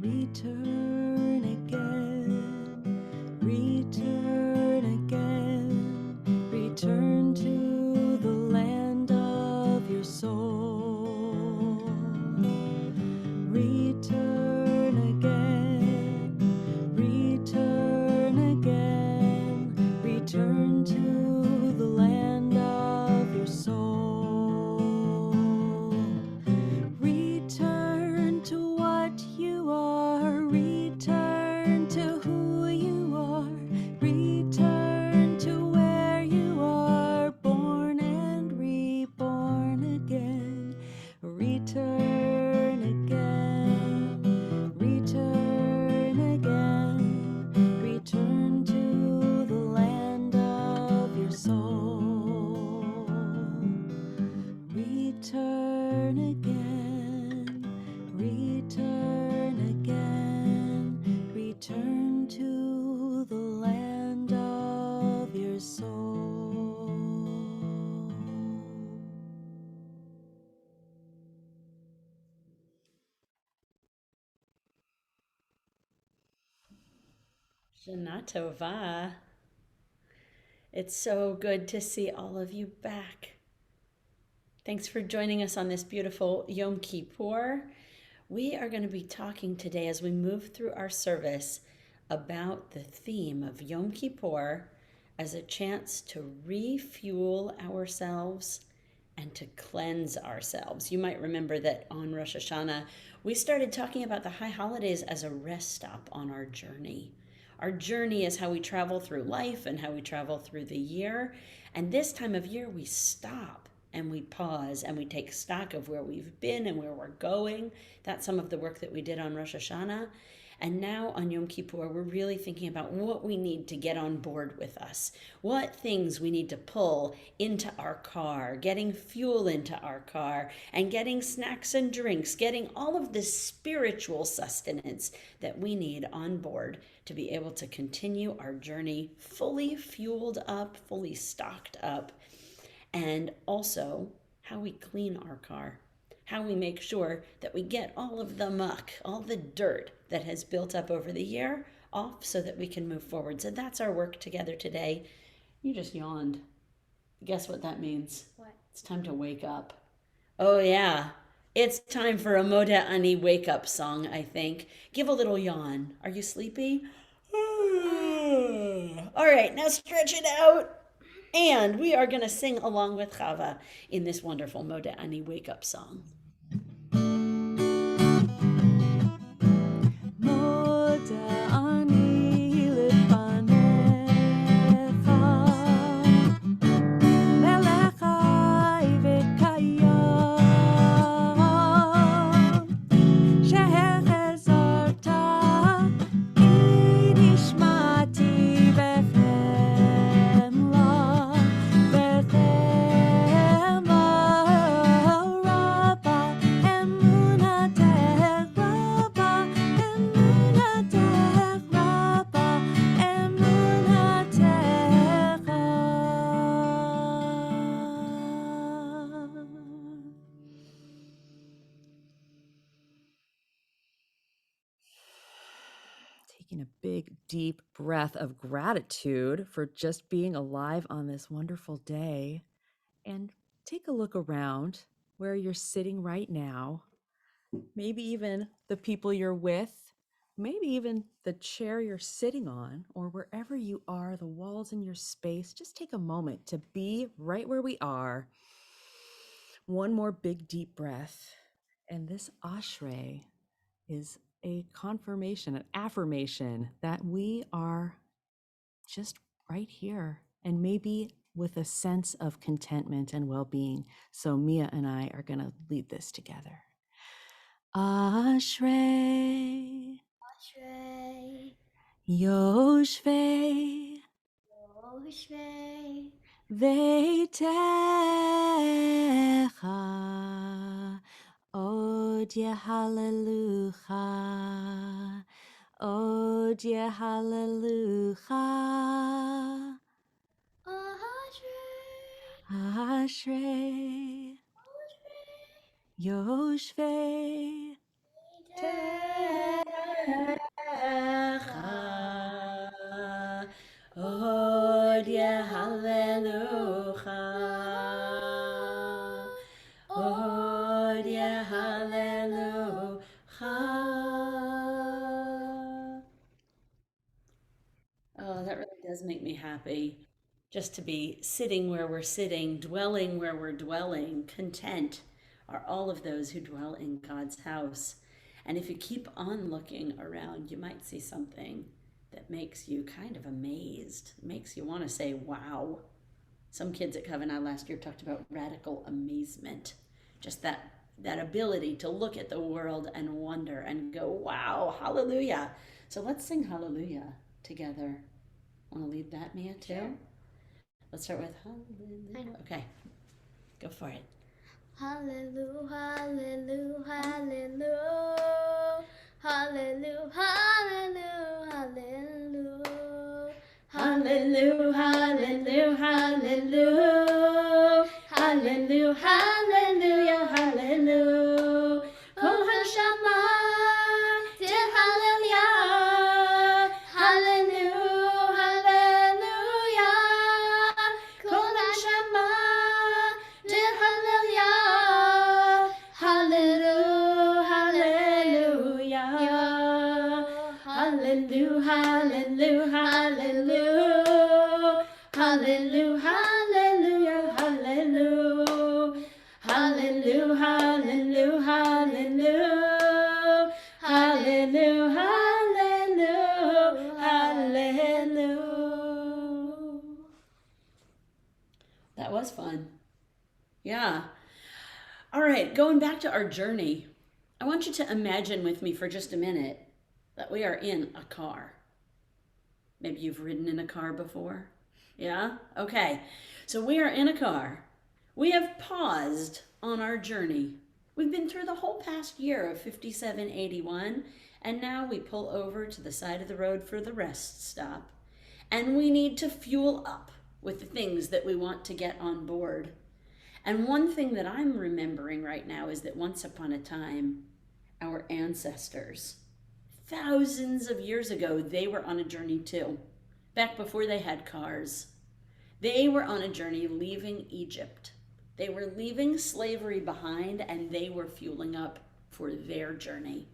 Return again, return again, return to the land of your soul. Return again, return again, return to the land of your soul. Return to what you are, return to who you are, return to where you are, born and reborn again. Return again, return again, return to the land of your soul. Return again, return again, return to the land of your soul. Shana Tova. It's so good to see all of you back. Thanks for joining us on this beautiful Yom Kippur. We are going to be talking today as we move through our service about the theme of Yom Kippur as a chance to refuel ourselves and to cleanse ourselves. You might remember that on Rosh Hashanah, we started talking about the high holidays as a rest stop on our journey. Our journey is how we travel through life and how we travel through the year. And this time of year, we stop and we pause and we take stock of where we've been and where we're going. That's some of the work that we did on Rosh Hashanah. And now on Yom Kippur, we're really thinking about what we need to get on board with us, what things we need to pull into our car, getting fuel into our car, and getting snacks and drinks, getting all of the spiritual sustenance that we need on board to be able to continue our journey fully fueled up, fully stocked up, and also how we clean our car, how we make sure that we get all of the muck, all the dirt that has built up over the year off so that we can move forward. So that's our work together today. You just yawned. Guess what that means? What? It's time to wake up. Oh, yeah. It's time for a Moda Ani wake up song, I think. Give a little yawn. Are you sleepy? All right, now stretch it out. And we are going to sing along with Chava in this wonderful Moda Ani wake up song. Moda ani lefanecha, melech chai v'kayam, שהחזרת כי נשמעתי בחמלה, בחמלה רבה, אמונתך רבה, אמונתך רבה, אמונתך. Taking a big, deep breath of gratitude for just being alive on this wonderful day. And take a look around where you're sitting right now. Maybe even the people you're with, maybe even the chair you're sitting on, or wherever you are, the walls in your space. Just take a moment to be right where we are. One more big, deep breath. And this ashrei is a confirmation, an affirmation that we are just right here and maybe with a sense of contentment and well-being. So Mia and I are going to lead this together. Ashrei Ashrei, Yoshvei Yoshvei, Veitecha Od Yehallelujah Od Yehallelujah Ashrei, Ashrei Yoshvei Od Hallelujah. Od Hallelujah. Oh, that really does make me happy. Just to be sitting where we're sitting, dwelling where we're dwelling, content are all of those who dwell in God's house. And if you keep on looking around, you might see something that makes you kind of amazed, makes you want to say, wow. Some kids at Kavana last year talked about radical amazement. Just that ability to look at the world and wonder and go, wow, hallelujah. So let's sing hallelujah together. Want to lead that, Mia, too? Sure. Let's start with hallelujah. Okay, go for it. Hallelujah, hallelujah, hallelujah, hallelujah, hallelujah, Hallelujah, hallelujah, hallelujah, hallelujah, hallelujah, hallelujah. Kol hashama til hallelujah, hallelujah, hallelujah. Kol hashama til hallelujah, hallelujah, hallelujah. Hallelujah, hallelujah, hallelujah. Hallelujah, hallelujah, hallelujah. Hallelujah, hallelujah, hallelujah. Hallelujah, hallelujah, hallelujah. That was fun. Yeah. All right, going back to our journey, I want you to imagine with me for just a minute that we are in a car. Maybe you've ridden in a car before. Yeah? Okay. So we are in a car. We have paused on our journey. We've been through the whole past year of 5781, and now we pull over to the side of the road for the rest stop. And we need to fuel up with the things that we want to get on board. And one thing that I'm remembering right now is that once upon a time, our ancestors, thousands of years ago, they were on a journey too. Back before they had cars. They were on a journey leaving Egypt. They were leaving slavery behind, and they were fueling up for their journey.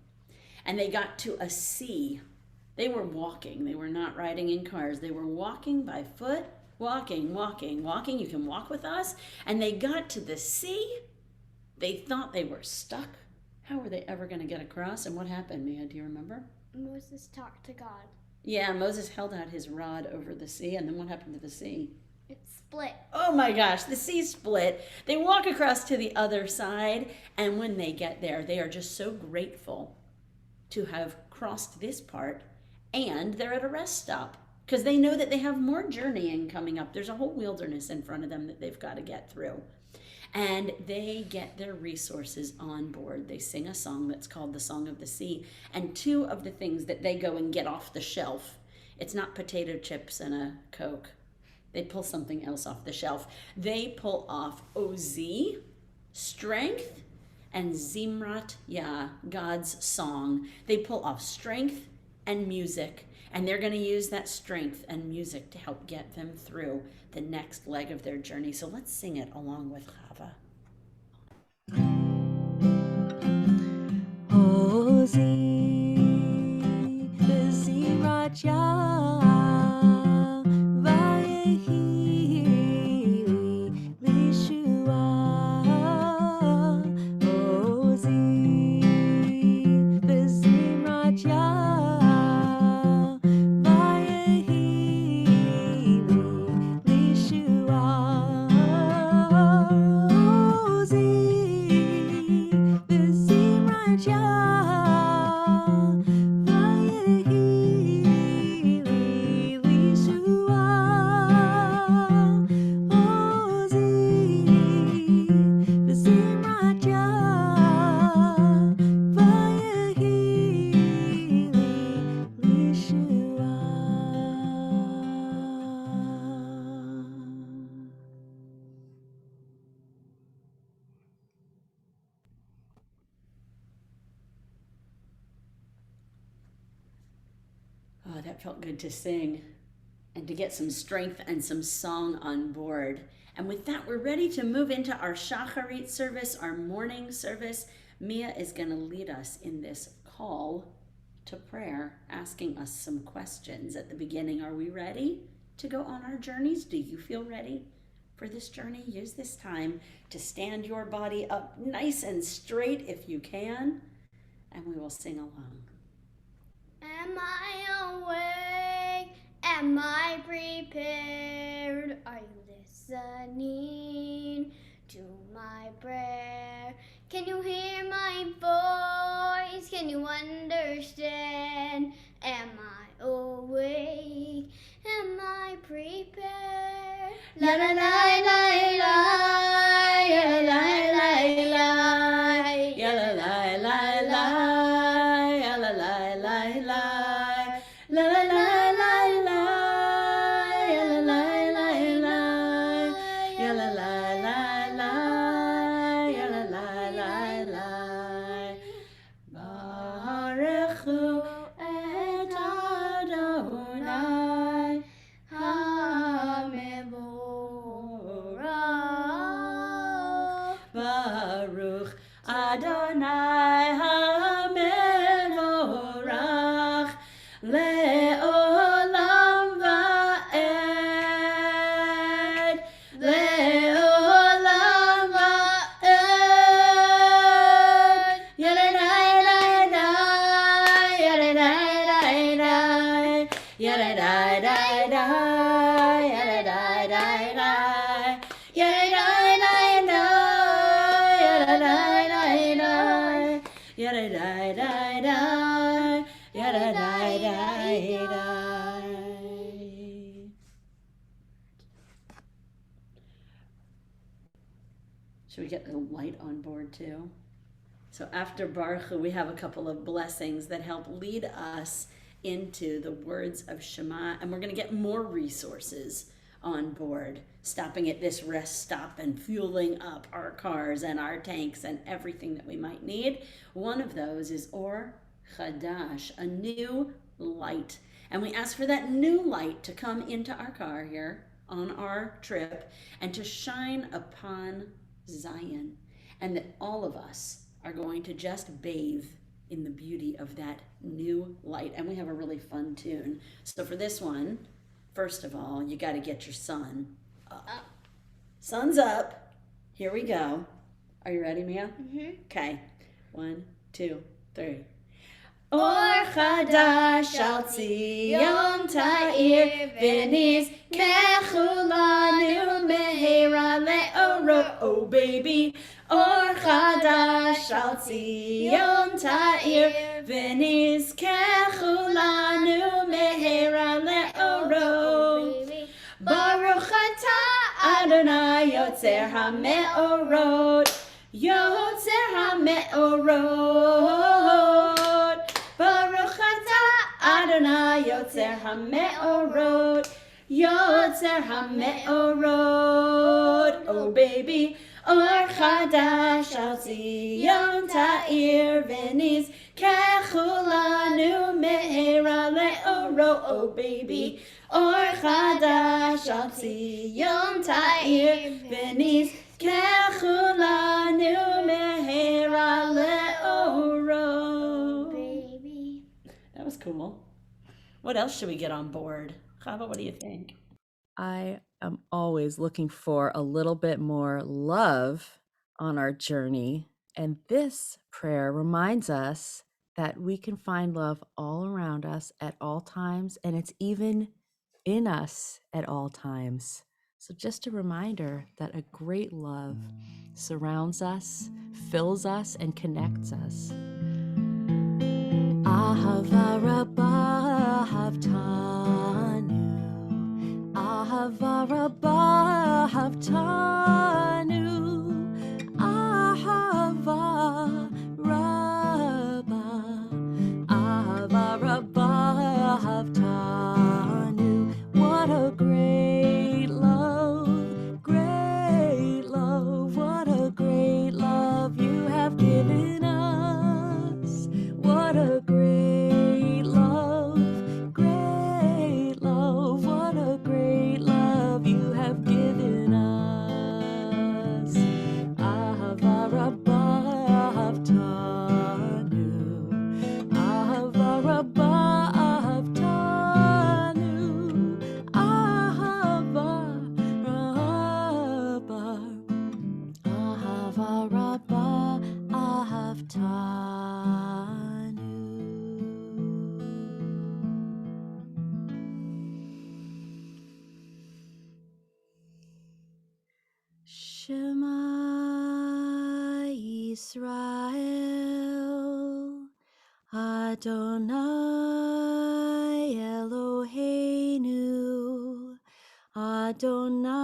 And they got to a sea. They were walking. They were not riding in cars. They were walking by foot, walking. You can walk with us. And they got to the sea. They thought they were stuck. How were they ever going to get across? And what happened, Mia? Do you remember? Moses talked to God. Yeah, Moses held out his rod over the sea, and then what happened to the sea? It split. Oh my gosh, the sea split. They walk across to the other side, and when they get there, they are just so grateful to have crossed this part, and they're at a rest stop because they know that they have more journeying coming up. There's a whole wilderness in front of them that they've got to get through. And they get their resources on board. They sing a song that's called the Song of the Sea. And two of the things that they go and get off the shelf, it's not potato chips and a Coke. They pull something else off the shelf. They pull off Oz, strength, and Zimrat Yah, God's song. They pull off strength and music. And they're going to use that strength and music to help get them through the next leg of their journey. So let's sing it along with Chava. Ozi B'Zimrat Yah Vayehi Lishua. Ozi B'Zimrat Yah Vayehi Lishua. Ozi B'Zimrat Yah Vayehi That felt good to sing and to get some strength and some song on board. And with that, we're ready to move into our Shacharit service, our morning service. Mia is going to lead us in this call to prayer, asking us some questions at the beginning. Are we ready to go on our journeys? Do you feel ready for this journey? Use this time to stand your body up nice and straight if you can, and we will sing along. Am I awake? Am I prepared? Are you listening to my prayer? Can you hear my voice? Can you understand? Am I awake? Am I prepared? La la la la la, la la la la, Ya la la la la, ya la la la la, la la la la la, ya la la la la, ya la la la la, ya la la la la. Baruch hu et Adonai HaMevorach. Baruch Adonai HaMevorach Le'olam va'ed Le'olam va'ed Yadadai-dai-dai Yadadai-dai-dai Yadadai-dai-dai Yadadai-dai-dai Yadadai-dai-dai Yadadai-dai-dai Yadadai-dai-dai. Should we get the light on board too? So after Baruch Hu, we have a couple of blessings that help lead us into the words of Shema, and we're going to get more resources on board, stopping at this rest stop and fueling up our cars and our tanks and everything that we might need. One of those is Or Chadash, a new light. And we ask for that new light to come into our car here on our trip and to shine upon Zion, and that all of us are going to just bathe in the beauty of that new light. And we have a really fun tune. So for this one, first of all, you got to get your sun up. Sun's up. Here we go. Are you ready, Mia? Mm-hmm. Okay. 1, 2, 3. Or Chadash al Tzion Ta'ir V'niz Kechulanu Mehera Le'oro. Oh baby. Or Chadash al Tzion Ta'ir V'niz Kechulanu Mehera Le'oro. Baruch Atah Adonai Yotzer HaMe'orot. Yotzer HaMe'orot. Baruch Atah Adonai Yotzer HaMe'orot. Yotzer HaMe'orot. Oh baby. Or Chadash al Tzion Ta'ir V'niz Kechulanu Mehera Le'oro. Oh baby. Or Chadash al Tzion Ta'ir V'niz Kechulanu Mehera Le'oro. Baby. That was cool. What else should we get on board? Chava, what do you think? I am always looking for a little bit more love on our journey. And this prayer reminds us that we can find love all around us at all times, and it's even in us at all times. So just a reminder that a great love surrounds us, fills us, and connects us. Ahava Rabbah Havtanu, Ahava Rabbah Havtanu, Ahava Rabbah, Ahava Rabbah Havtanu. What a great love, what a great love you have given us. What a great love, Yisrael, Adonai Eloheinu, Adonai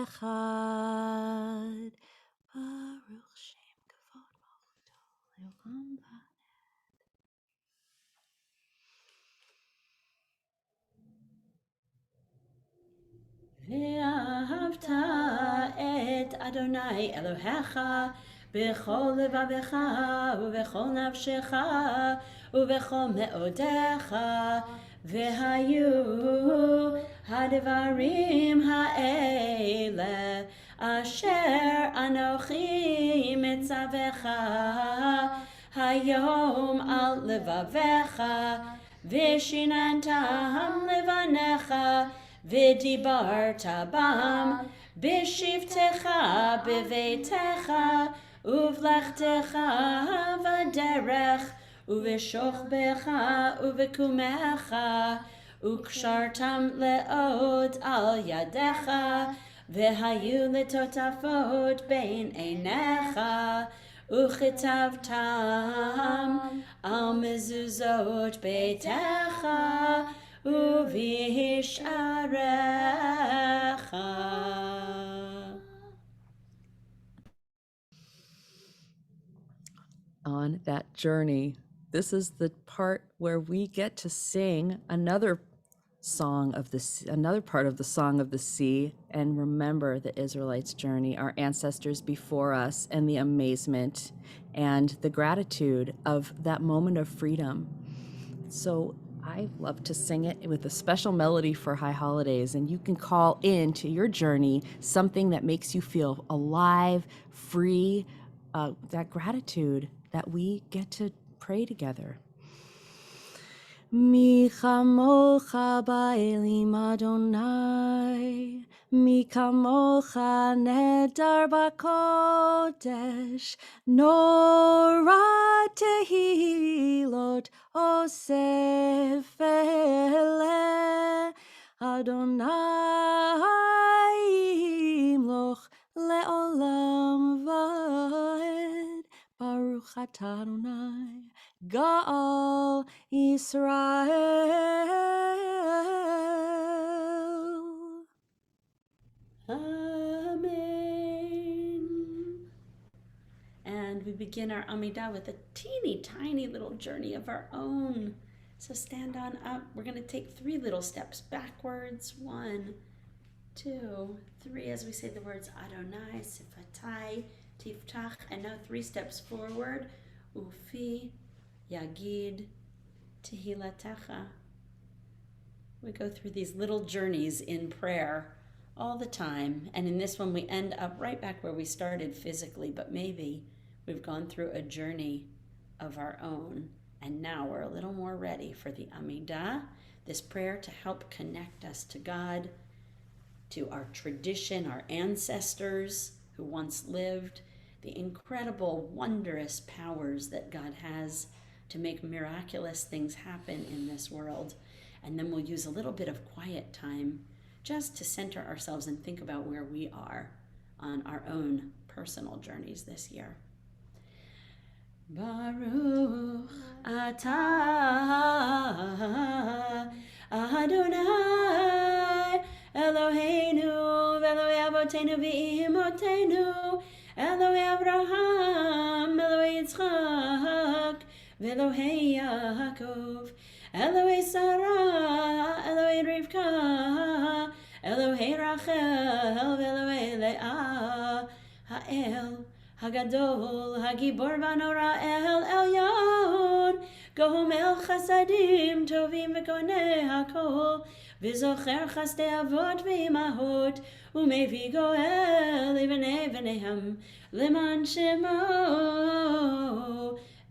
Echad. Baruch Shem Kavod Malchuto Leolam Va'ed. ואהבת את אדוני אלוהיך בכל לבבך ובכל נפשך ובכל מאודיך, והיו הדברים האלה אשר אנוכי מצווך היום על לבביך, ושיננתם לבניך ודיברת בם בשבתך בביתך ובלכתך בדרך ובשוכבך ובקומך, וקשרתם לעוד על ידיך, והיו לטוטפות בין עיניך, וכתבתם על מזוזות ביתך ובשעריך. On that journey, this is the part where we get to sing another part of the Song of the Sea, and remember the Israelites' journey, our ancestors before us, and the amazement and the gratitude of that moment of freedom. So I love to sing it with a special melody for high holidays, and you can call in to your journey something that makes you feel alive, free, that gratitude that we get to pray together. Mi chamocha ba'elim Adonai, mi kamocha nedar b'kodesh, nora tehilot osef ele, Adonai imloch le'olam va'ed, Baruch atah Adonai Gaal Israel. Amen. And we begin our Amidah with a teeny tiny little journey of our own. So stand on up. We're going to take 3 little steps backwards. 1, 2, 3, as we say the words Adonai, Sifatai, Tiftach, and now 3 steps forward. Ufi, Yagid, Tehilatecha. We go through these little journeys in prayer all the time, and in this one we end up right back where we started physically, but maybe we've gone through a journey of our own, and now we're a little more ready for the Amidah, this prayer to help connect us to God, to our tradition, our ancestors who once lived, the incredible, wondrous powers that God has to make miraculous things happen in this world. And then we'll use a little bit of quiet time just to center ourselves and think about where we are on our own personal journeys this year. Baruch atah Adonai Eloheinu v'Elokei Avotenu v'Imotenu Elokei Abraham Elokei Yitzchak v'Elokei Yaakov Elokei Sarah Elokei Rivka Elokei Rachel v'Elokei Leah Ha'el Hagadol, Hagibor Vanora El Elyon, Gohom El Chasadim, Tovim V'Konei HaKol, V'Zocher Chastei Avot V'Imahot, Umevi Goel Ibnei V'Nehem, Leman Shemo,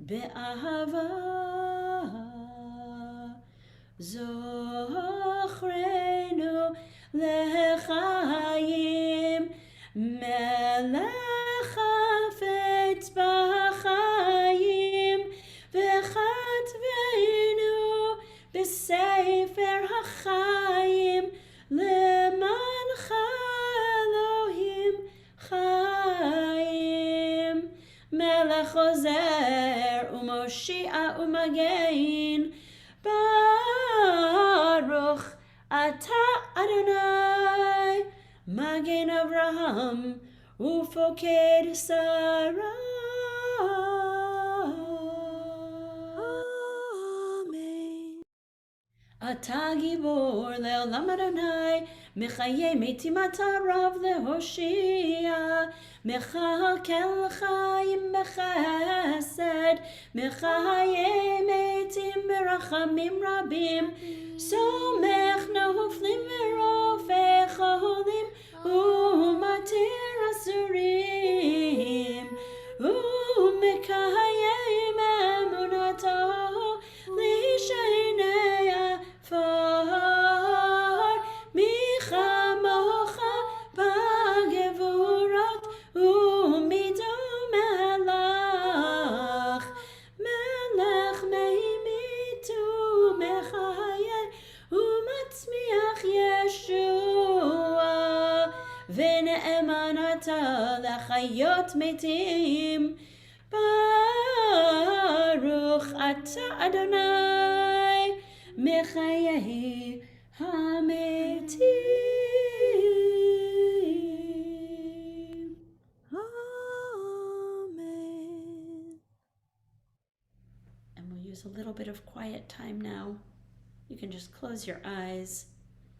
Be'ahava, Zochrenu L'chaim, Melech חפץ בחיים וכתבנו בספר החיים למענך אלוהים חי Ozer Umoshi'a Umagain. Baruch Ata Adonai Magen Avraham Ufoked Sarah. Amen. אתה גיבור לעולם אדוני, מחיי מתים אתה רב להושיע, מחכה לחיים בחסד, מחיי מתים ברחמים רבים, סומך נופלים ורופא חולים, ומתיר אסורים, ומקיים אמונתו לשני עפר, מי כמוך בגבורות ומי דומה לך, מלך ממית ומחיה ומצמיח ישועה, ונאמן אתה לחיות מתים. ברוך אתה אדוני מחיי המתים. Amen. And we'll use a little bit of quiet time now. You can just close your eyes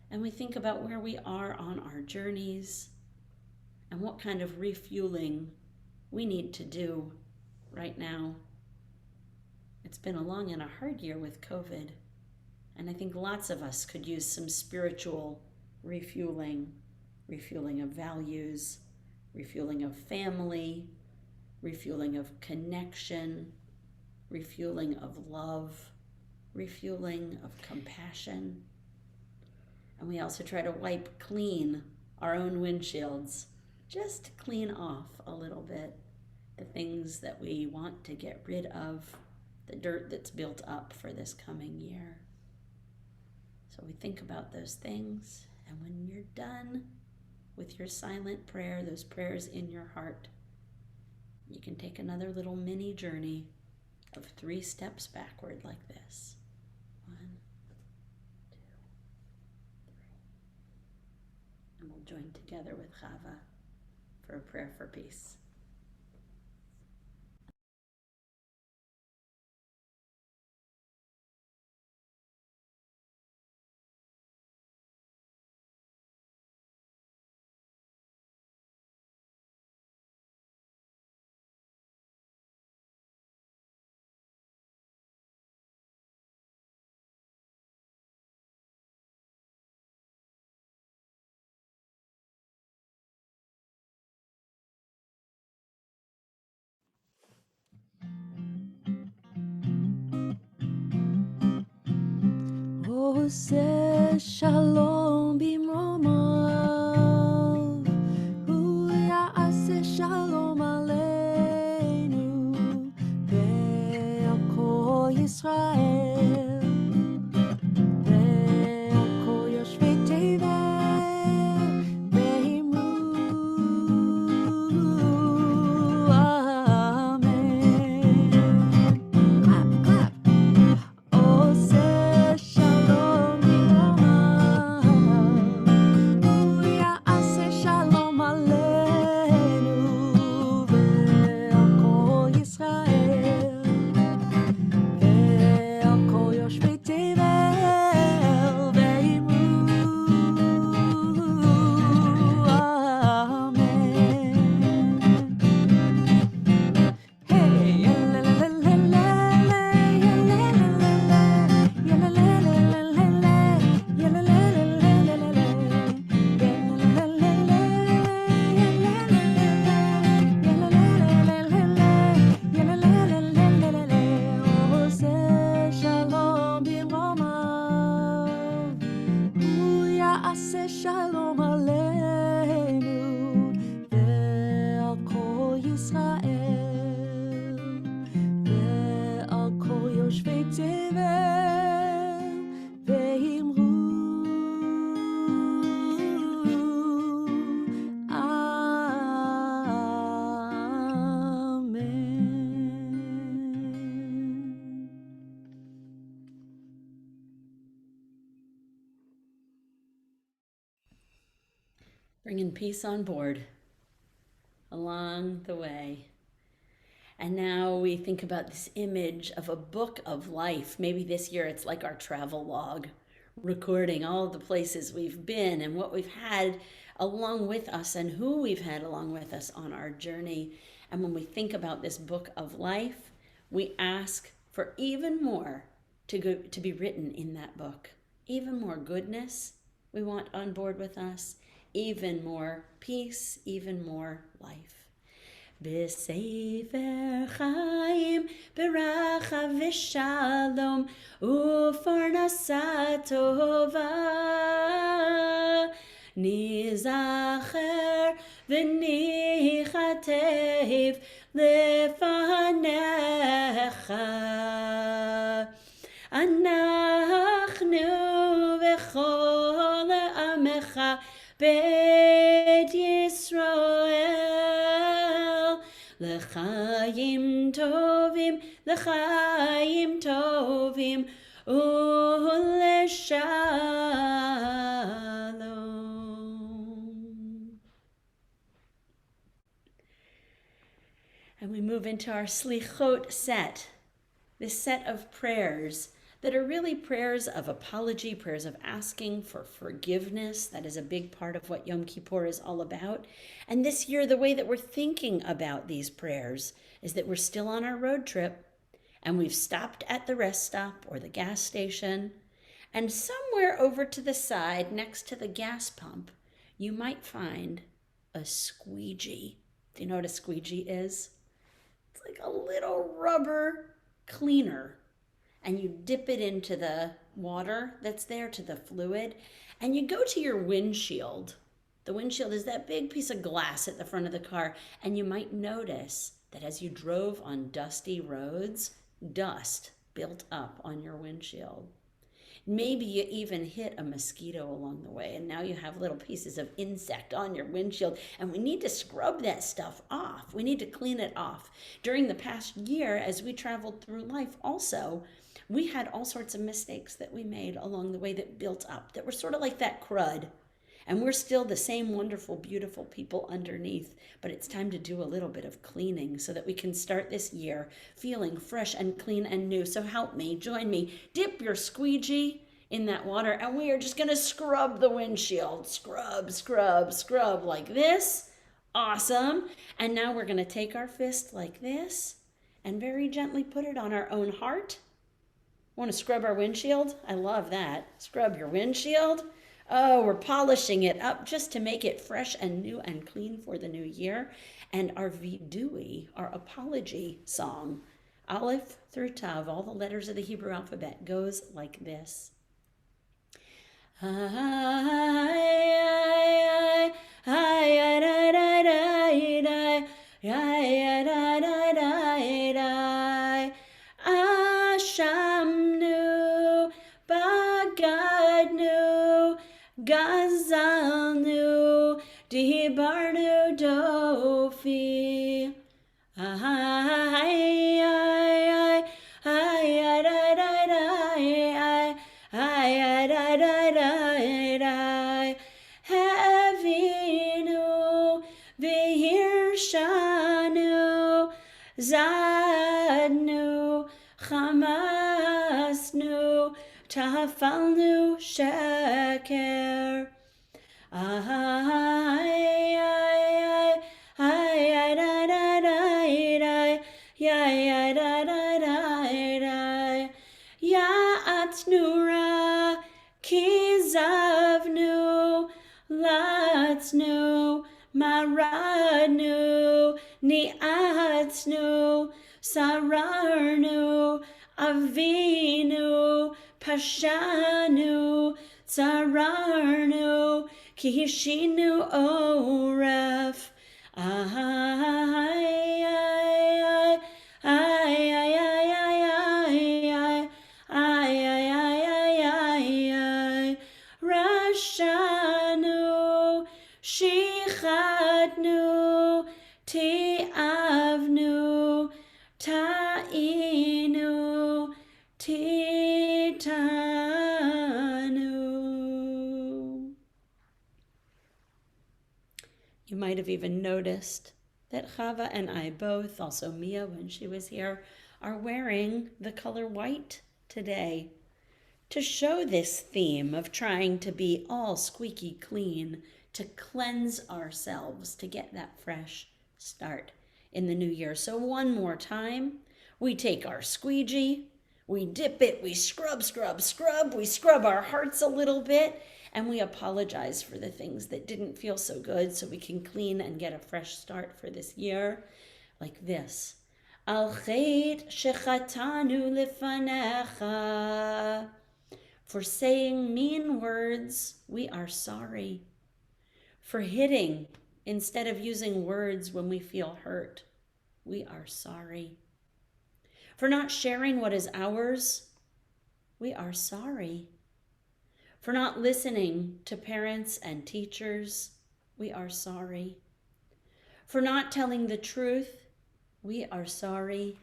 and we think about where we are on our journeys and what kind of refueling we need to do right now. It's been a long and a hard year with COVID, and I think lots of us could use some spiritual refueling of values, refueling of family, refueling of connection, refueling of love, refueling of compassion. And we also try to wipe clean our own windshields, just to clean off a little bit the things that we want to get rid of, the dirt that's built up for this coming year. So we think about those things, and when you're done with your silent prayer, those prayers in your heart, you can take another little mini journey of 3 steps backward like this. 1, 2, 3. And we'll join together with Chava for a prayer for peace. עושה שלום במרומיו, הוא יעשה שלום עלינו ועל כל ישראל ועל כל יושבי תבל ואמרו אמן. Clap, clap. עושה שלום במרומיו, הוא יעשה שלום עלינו ועל כל ישראל ועל כל יושבי תבל ואמרו אמן. Hey, עושה שלום במרומיו, הוא יעשה שלום עלינו ועל כל ישראל ועל כל יושבי תבל ואמרו אמן. bringing peace on board along the way. And now we think about this image of a book of life. Maybe this year it's like our travel log, recording all the places we've been and what we've had along with us and who we've had along with us on our journey. And when we think about this book of life, we ask for even more to be written in that book. Even more goodness we want on board with us, even more peace, even more life. בספר חיים ברכה ושלום ופרנסה טובה ניזכר וניכתב לפניך אנחנו וכל עמך בית ישראל לחיים טובים, לחיים טובים ולשלום. And we move into our slichot set, this set of prayers that are really prayers of apology, prayers of asking for forgiveness. That is a big part of what Yom Kippur is all about. And this year, the way that we're thinking about these prayers is that we're still on our road trip and we've stopped at the rest stop or the gas station. And somewhere over to the side, next to the gas pump, you might find a squeegee. Do you know what a squeegee is? It's like a little rubber cleaner. And you dip it into the water that's there, to the fluid, and you go to your windshield. The windshield is that big piece of glass at the front of the car, and you might notice that as you drove on dusty roads, dust built up on your windshield. Maybe you even hit a mosquito along the way, and now you have little pieces of insect on your windshield, and we need to scrub that stuff off. We need to clean it off. During the past year, as we traveled through life also, we had all sorts of mistakes that we made along the way that built up, that were sort of like that crud. And we're still the same wonderful, beautiful people underneath, but it's time to do a little bit of cleaning so that we can start this year feeling fresh and clean and new. So help me, join me, dip your squeegee in that water, and we are just gonna scrub the windshield. Scrub, scrub, scrub like this. Awesome. And now we're gonna take our fist like this and very gently put it on our own heart. Want to scrub our windshield? I love that. Scrub your windshield. Oh, we're polishing it up just to make it fresh and new and clean for the new year. And our vidui, our apology song, Aleph through Tav, all the letters of the Hebrew alphabet, goes like this. Ashamnu, Bagadnu, Gazalnu, Dibarnu Dofi. Hevinu, Vihirshanu, Zadnu, Chamasnu, Tafalnu, Sheker. Ya'atnura, Kizavnu, Latznu, Maradnu, Ni'atnu, Sararnu, Avinu, Pashanu, Tsararnu, Kishinu Oref. Rashanu, Shichatnu, Ti'avnu, Ta'inu, Titanu. You might have even noticed that Chava and I both, also Mia when she was here, are wearing the color white today to show this theme of trying to be all squeaky clean, to cleanse ourselves, to get that fresh start in the new year. So one more time, we take our squeegee, we dip it, we scrub, we scrub our hearts a little bit, and we apologize for the things that didn't feel so good so we can clean and get a fresh start for this year, like this. Al chet shechatanu lifanecha. For saying mean words, we are sorry. For hitting instead of using words when we feel hurt, we are sorry. For not sharing what is ours, we are sorry. For not listening to parents and teachers, we are sorry. For not telling the truth, we are sorry.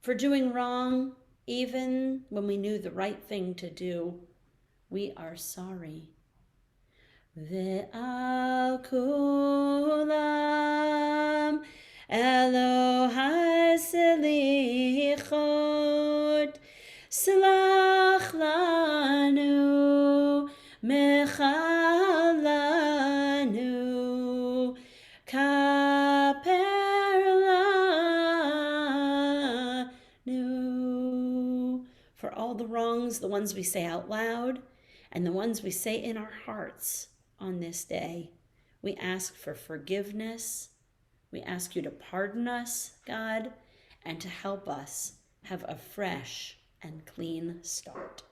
For doing wrong, even when we knew the right thing to do, we are sorry. Ve'al kulam Elohai selichot Slach lanu Mechal lanu Kaper lanu. For all the wrongs, the ones we say out loud and the ones we say in our hearts on this day, we ask for forgiveness. We ask you to pardon us, God, and to help us have a fresh and clean start.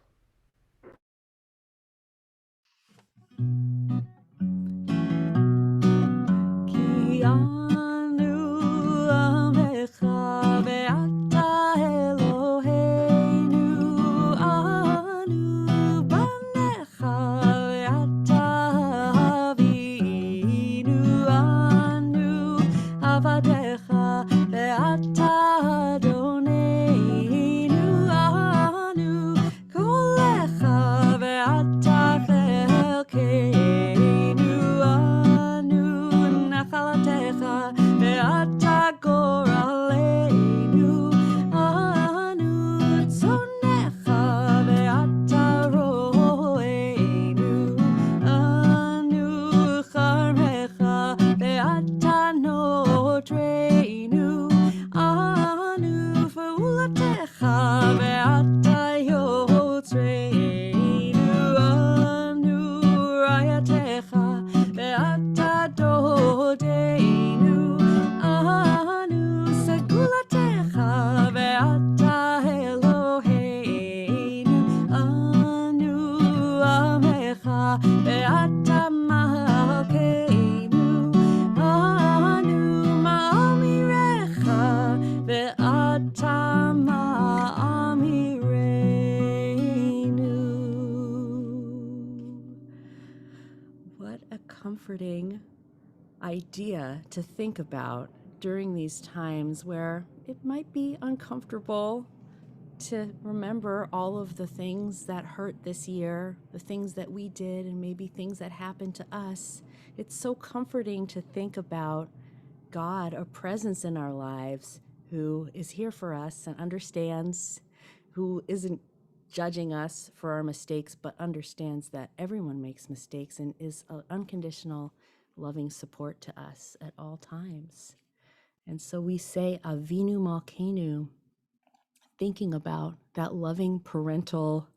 What a comforting idea to think about during these times where it might be uncomfortable to remember all of the things that hurt this year, the things that we did, and maybe things that happened to us. It's so comforting to think about God, a presence in our lives, who is here for us and understands, who isn't judging us for our mistakes, but understands that everyone makes mistakes and is an unconditional, loving support to us at all times. And so we say Avinu Malkeinu, thinking about that loving parental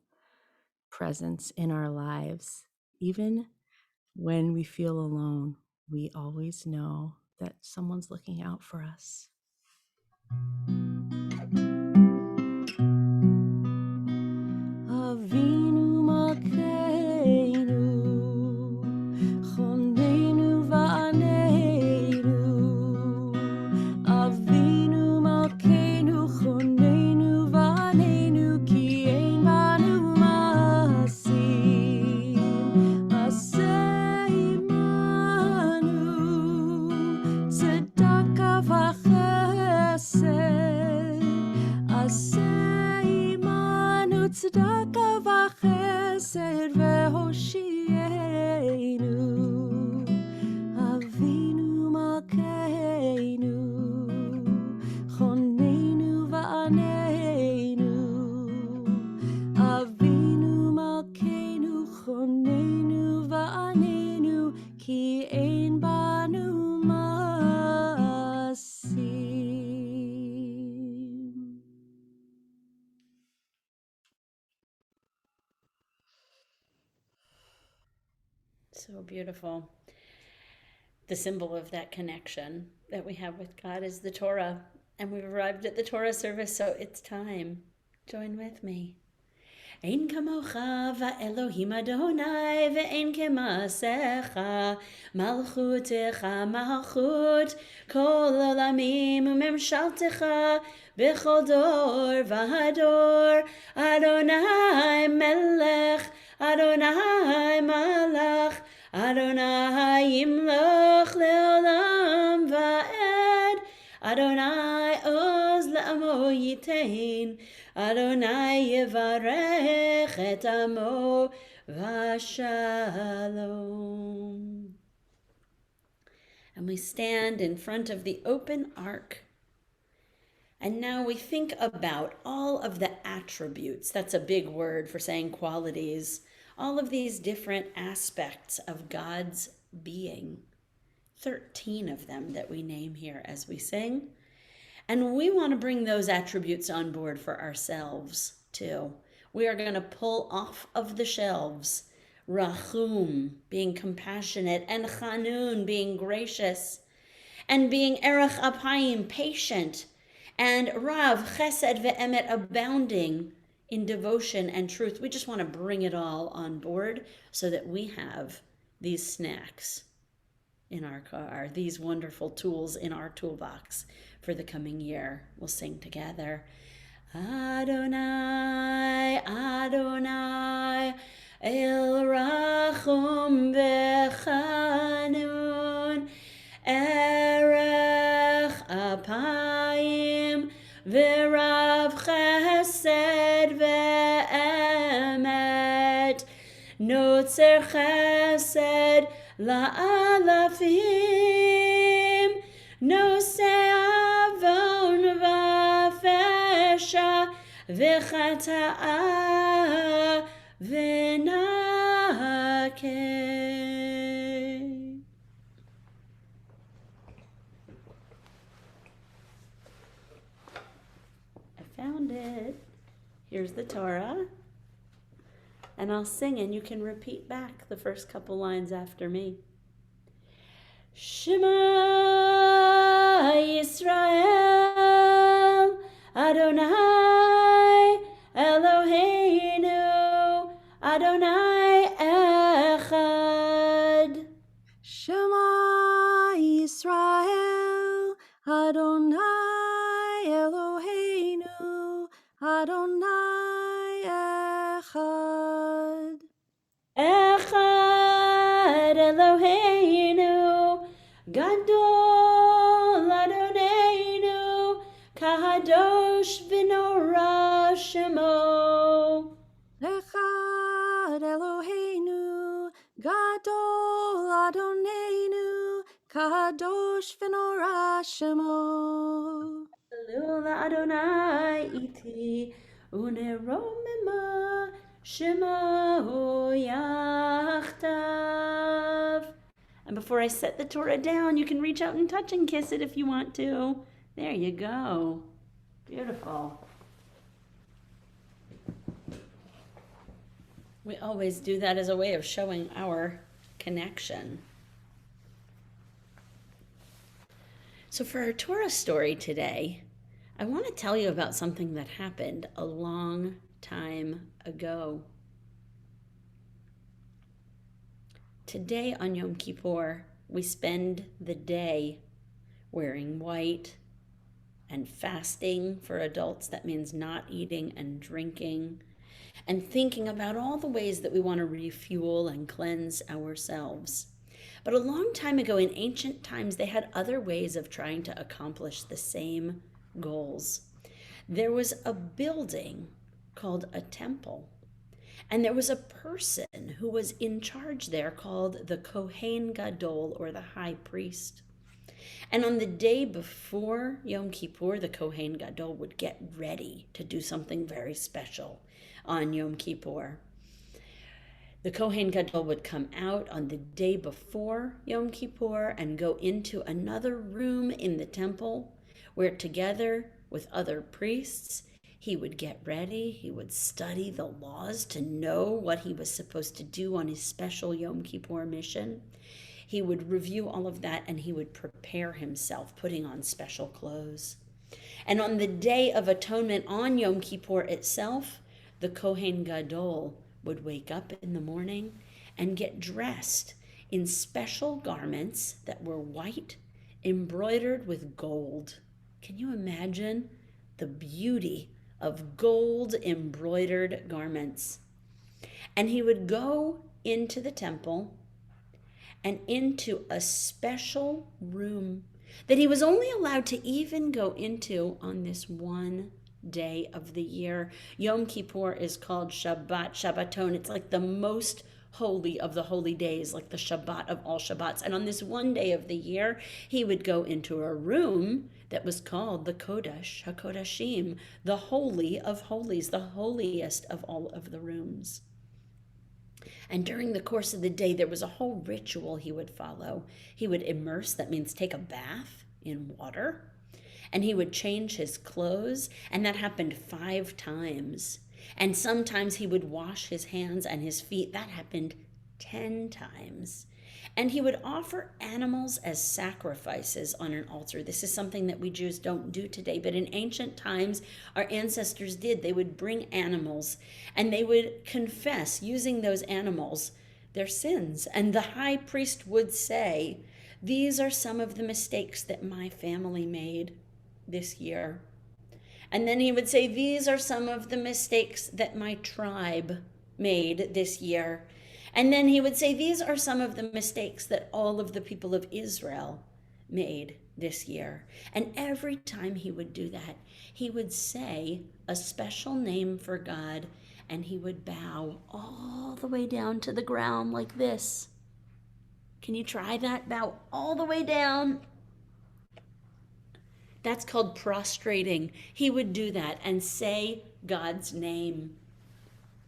presence in our lives. Even when we feel alone, we always know that someone's looking out for us. Avinu Malkeinu, Chonenu Va'anenu. Avinu Malkeinu, Chonenu Va'anenu, Ki ein banu ma'asim. Aseh imanu, tzedakah v'chesed. So beautiful. The symbol of that connection that we have with God is the Torah. And we've arrived at the Torah service, so it's time. Join with me. Ein kamocha va'elohim Adonai ve'ein kemasecha malchutecha malchut kol olamim umemshaltecha b'chol dor v'hador Adonai melech Adonai malach Adonai yimloch le'olam va'ed Adonai oz le'amo yitain Adonai yevarech et amo v'shalom. And we stand in front of the open ark. And now we think about all of the attributes. That's a big word for saying qualities. All of these different aspects of God's being. 13 of them that we name here as we sing. And we want to bring those attributes on board for ourselves too. We are going to pull off of the shelves Rachum, being compassionate, and Chanun, being gracious, and being Erech Apayim, patient, and Rav, Chesed ve'emet, abounding in devotion and truth. We just want to bring it all on board so that we have these snacks in our car, these wonderful tools in our toolbox for the coming year. We'll sing together. Adonai, Adonai, El Rachum V'Chanun, Erech Apayim, V'Rav Chesed V'Emet, Notzer Chesed La'alafim, Nosei Avon V'Fesha V'Chata'a V'Nakeh. I found it. Here's the Torah. And I'll sing and you can repeat back the first couple lines after me. Shema Yisrael, Adonai Eloheinu, Adonai Echad. Shema Yisrael, Adonai Eloheinu, Adonai Echad. Echad Eloheinu, Gadol Adonenu, Kadosh v'nora Shemo. Echad Eloheinu, Gadol Adonenu, Kadosh v'nora Shemo. Elul Adonai iti, uneromema Shemo yachtav. And before I set the Torah down, you can reach out and touch and kiss it if you want to. There you go. Beautiful. We always do that as a way of showing our connection. So for our Torah story today, I want to tell you about something that happened a long time ago. Today on Yom Kippur, we spend the day wearing white and fasting for adults. That means not eating and drinking, and thinking about all the ways that we want to refuel and cleanse ourselves. But a long time ago, in ancient times, they had other ways of trying to accomplish the same goals. There was a building called a temple. And there was a person who was in charge there called the Kohen Gadol, or the high priest. And on the day before Yom Kippur, the Kohen Gadol would get ready to do something very special on Yom Kippur. The Kohen Gadol would come out on the day before Yom Kippur and go into another room in the temple where, together with other priests, He would get ready. He would study the laws to know what he was supposed to do on his special Yom Kippur mission. He would review all of that and he would prepare himself, putting on special clothes. And on the Day of Atonement, on Yom Kippur itself, the Kohen Gadol would wake up in the morning and get dressed in special garments that were white, embroidered with gold. Can you imagine the beauty of gold embroidered garments? And he would go into the temple and into a special room that he was only allowed to even go into on this one day of the year. Yom Kippur is called Shabbat, Shabbaton. It's like the most holy of the holy days, like the Shabbat of all Shabbats. And on this one day of the year, he would go into a room that was called the Kodesh, HaKodashim, the Holy of Holies, the holiest of all of the rooms. And during the course of the day, there was a whole ritual he would follow. He would immerse, that means take a bath in water, and he would change his clothes, and that happened 5 times. And sometimes he would wash his hands and his feet. That happened 10 times. And he would offer animals as sacrifices on an altar. This is something that we Jews don't do today, but in ancient times, our ancestors did. They would bring animals and they would confess, using those animals, their sins. And the high priest would say, "These are some of the mistakes that my family made this year." And then he would say, "These are some of the mistakes that my tribe made this year." And then he would say, "These are some of the mistakes that all of the people of Israel made this year." And every time he would do that, he would say a special name for God, and he would bow all the way down to the ground like this. Can you try that? Bow all the way down. That's called prostrating. He would do that and say God's name.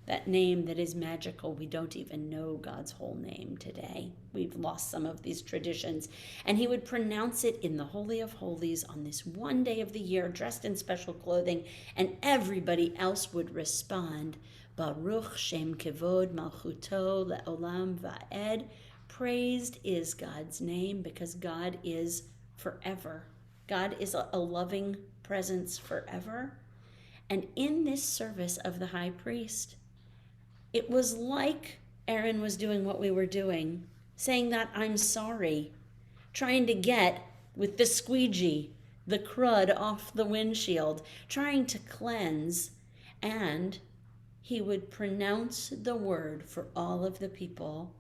That name that is magical. We don't even know God's whole name today. We've lost some of these traditions. And he would pronounce it in the Holy of Holies on this one day of the year, dressed in special clothing, and everybody else would respond, "Baruch Shem Kevod Malchuto Le'olam Va'ed." Praised is God's name, because God is forever. God is a loving presence forever. And in this service of the high priest, it was like Aaron was doing what we were doing, saying that I'm sorry, trying to get, with the squeegee, the crud off the windshield, trying to cleanse. And he would pronounce the word for all of the people,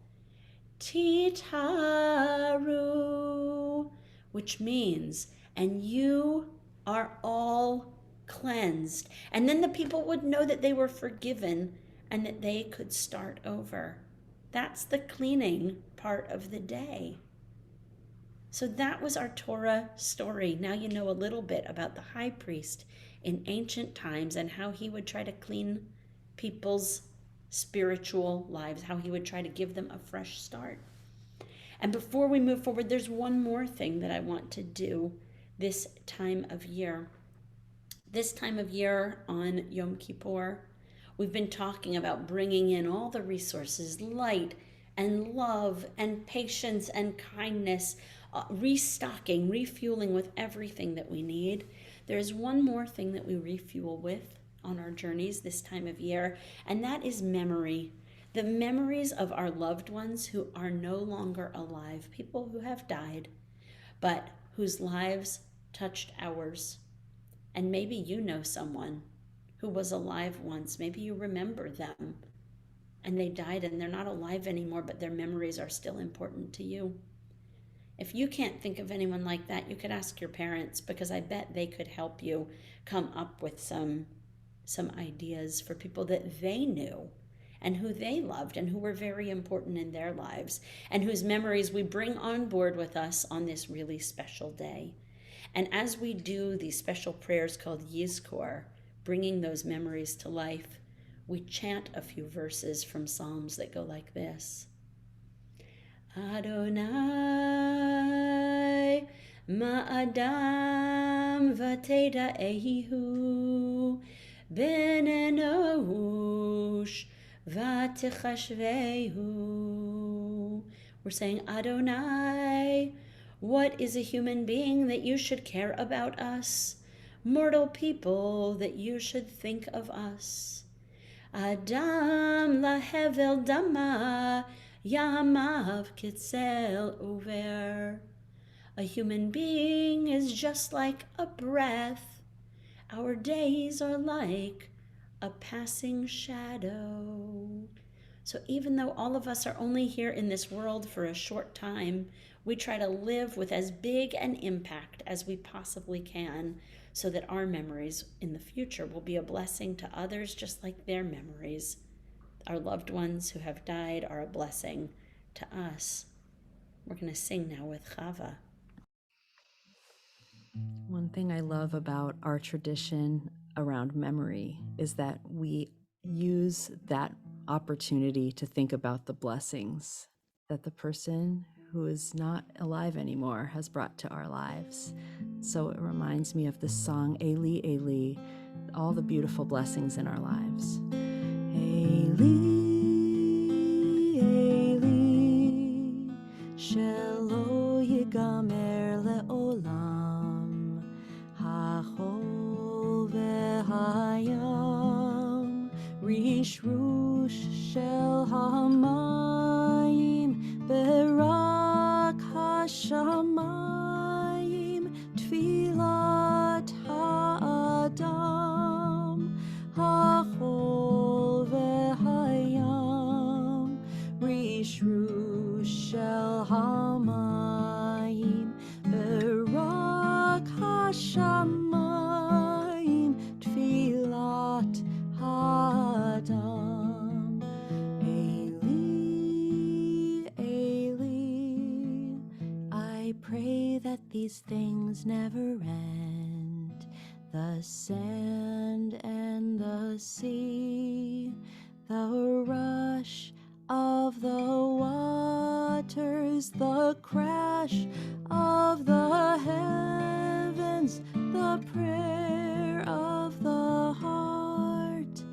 Titaru, which means, and you are all cleansed. And then the people would know that they were forgiven and that they could start over. That's the cleaning part of the day. So that was our Torah story. Now you know a little bit about the high priest in ancient times and how he would try to clean people's spiritual lives, how he would try to give them a fresh start. And before we move forward, there's one more thing that I want to do this time of year. This time of year on Yom Kippur, we've been talking about bringing in all the resources, light and love and patience and kindness, restocking, refueling with everything that we need. There's one more thing that we refuel with on our journeys this time of year, and that is memory. The memories of our loved ones who are no longer alive, people who have died, but whose lives touched ours. And maybe you know someone who was alive once. Maybe you remember them and they died and they're not alive anymore, but their memories are still important to you. If you can't think of anyone like that, you could ask your parents, because I bet they could help you come up with some ideas for people that they knew and who they loved and who were very important in their lives and whose memories we bring on board with us on this really special day. And as we do these special prayers called Yizkor, bringing those memories to life, we chant a few verses from Psalms that go like this. Adonai ma'adam vateda ehihu ben enosh v'tichashvehu. We're saying, Adonai, what is a human being that you should care about us? Mortal people that you should think of us. Adam lahevel dama, yamav kitzel over. A human being is just like a breath. Our days are like a passing shadow. So even though all of us are only here in this world for a short time, we try to live with as big an impact as we possibly can so that our memories in the future will be a blessing to others just like their memories. Our loved ones who have died are a blessing to us. We're going to sing now with Chava. One thing I love about our tradition around memory is that we use that opportunity to think about the blessings that the person who is not alive anymore has brought to our lives. So it reminds me of the song Eli, Eli, all the beautiful blessings in our lives. Eli, Eli, shelo yigamer le'olam, hachol ve'hayam, rish rush shel hamayim, berak hashamayim, tfilat ha'adam, hachol ve'hayam, rish rush shel hamayim, berak hashamayim, tfilat ha'adam. Eli, Eli, I pray that these things never end. The sand and the sea, the rush of the waters, the crash of the heavens, the prayer of the heart,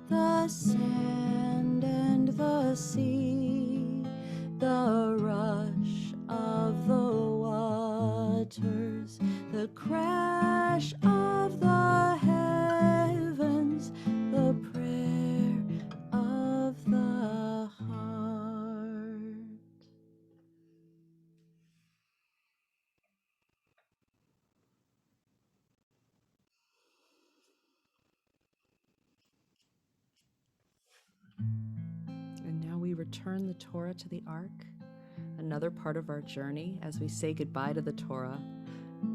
the sand and the sea, the rush of the waters, the crash of the heavens, the prayer of the heart. And now we return the Torah to the Ark, another part of our journey as we say goodbye to the Torah.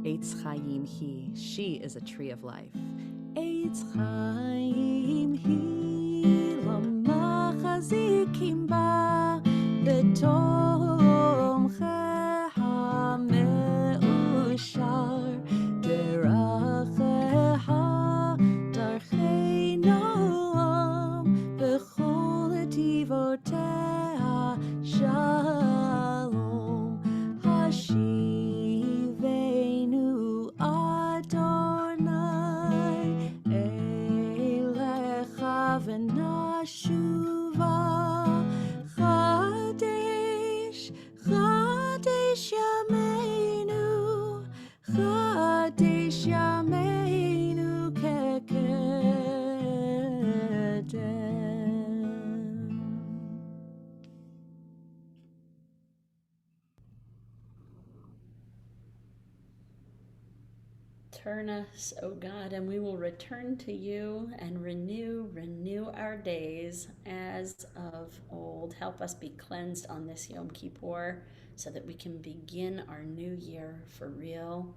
Eitz Chaim Hi, she is a tree of life. Eitz Chaim Hi, lama chazikim ba, betomche ha'meushar, deracheha darchei noam, bechol netivoteha shalom, hashivenu Adonai elecha v'nashuva, chadesh, chadesh yameinu, chadesh yameinu kekedem. Turn us, O God, and we will return to you and renew our days as of old. Help us be cleansed on this Yom Kippur so that we can begin our new year for real,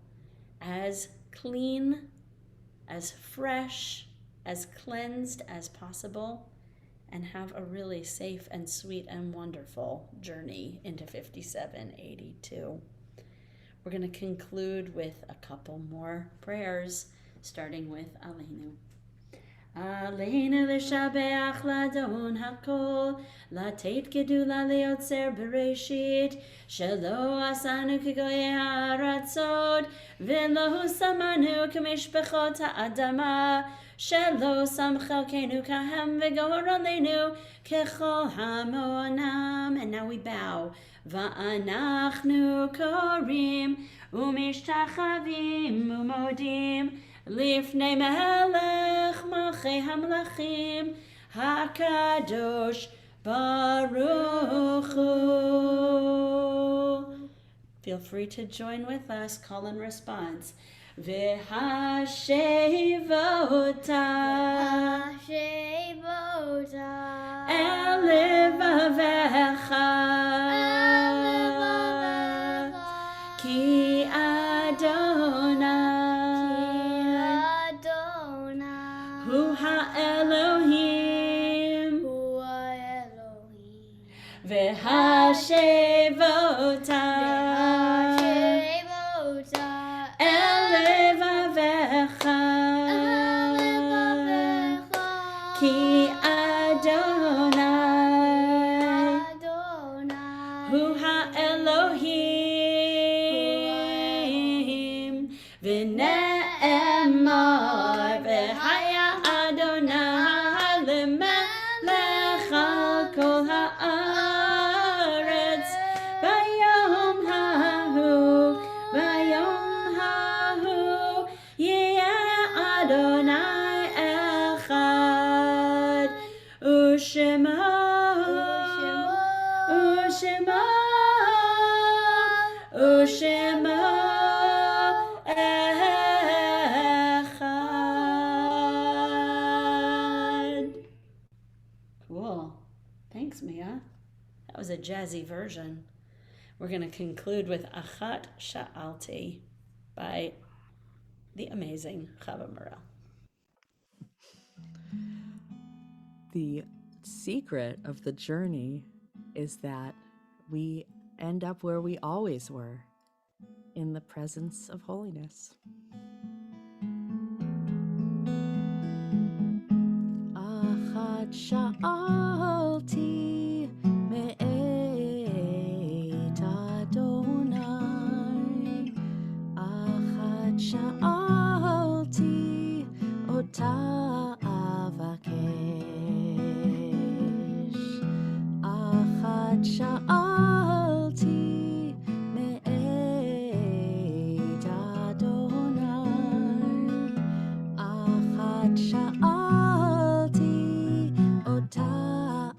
as clean, as fresh, as cleansed as possible, and have a really safe and sweet and wonderful journey into 5782. We're going to conclude with a couple more prayers, starting with Aleinu. Aleinu l'shabeach l'adon hakol, לתת גדולה ליוצר בראשית, שלא עשנו כגויי הארצות, ולא שמנו כמשפחות האדמה, שלא שם חלקנו כהם וגורלנו ככל המעונם. And now we bow. ואנחנו קוראים ומשתחווים ומודים לפני מלך מלכי המלכים הקדוש ברוך הוא. Feel free to join with us, call and response. והשב אותה אל לבבך כי אדוני הוא האלוהים והשב אותה אל לבבך כי אדוני הוא האלוהים ונאמר והיה אדוני למלך על כל הארץ ביום ההוא יהיה אדוני אחד ושמו אחד. Cool. Thanks, Mia. That was a jazzy version. We're going to conclude with Achat Sha'alti by the amazing Chava Mirel. The secret of the journey is that we end up where we always were, in the presence of holiness. Achat sha'alti me'et Adonai, achat sha'alti ota avakesh, achat sha'alti me'et Adonai, achat sha'alti ota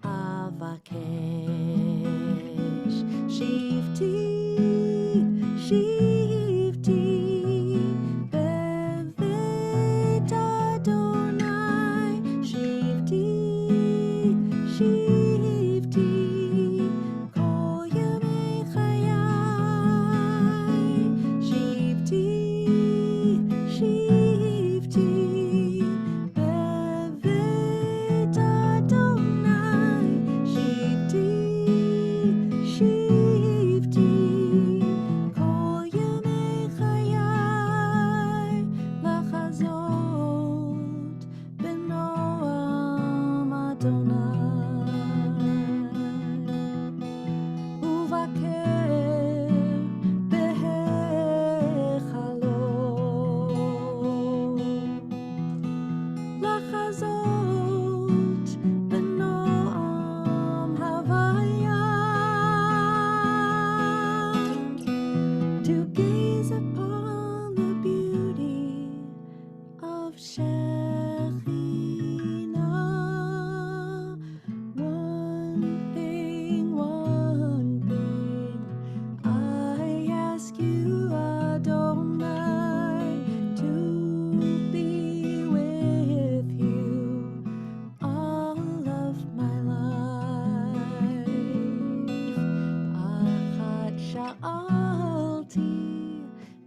avakesh, shivti bevet Adonai, shivti kol yemei chayai, shivti bevet Adonai, shivti kol yemei chayai, lachazot benoam Adonai, uvaker behechalo, lachazot benoam havaya, to gaze upon the beauty of Shekhinah. One thing, I ask you, Adonai, to be with you all of my life. Achat sha'alti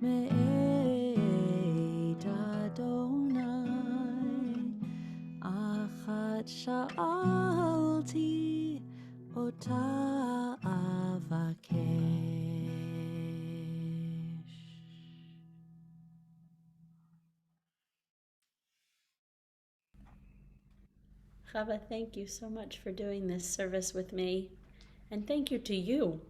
me'et Adonai, achat sha'alti ota avakesh. Chava, thank you so much for doing this service with me. And thank you to you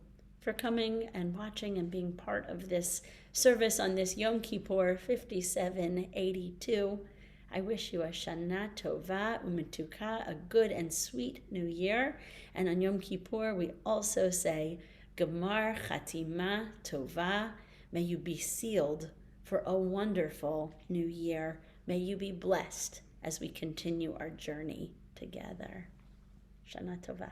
for coming and watching and being part of this service on this Yom Kippur 5782. I wish you a Shana Tova Umetuka, a good and sweet new year. And on Yom Kippur, we also say, Gemar Chatima Tova. May you be sealed for a wonderful new year. May you be blessed as we continue our journey together. Shana Tova.